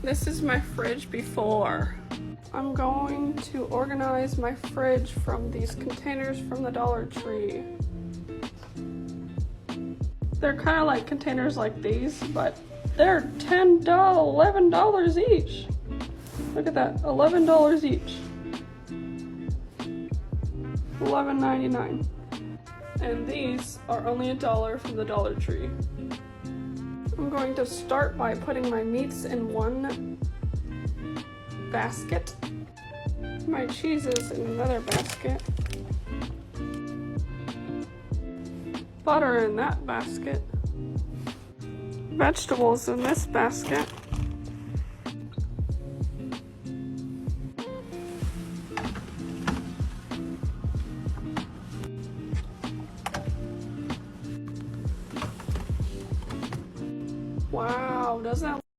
This is my fridge before. I'm going to organize my fridge from these containers from the Dollar Tree. They're kind of like containers like these, but they're $10, $11 each. Look at that, $11 each. $11.99. And these are only $1 from the Dollar Tree. I'm going to start by putting my meats in one basket, my cheeses in another basket, butter in that basket, vegetables in this basket, wow, doesn't that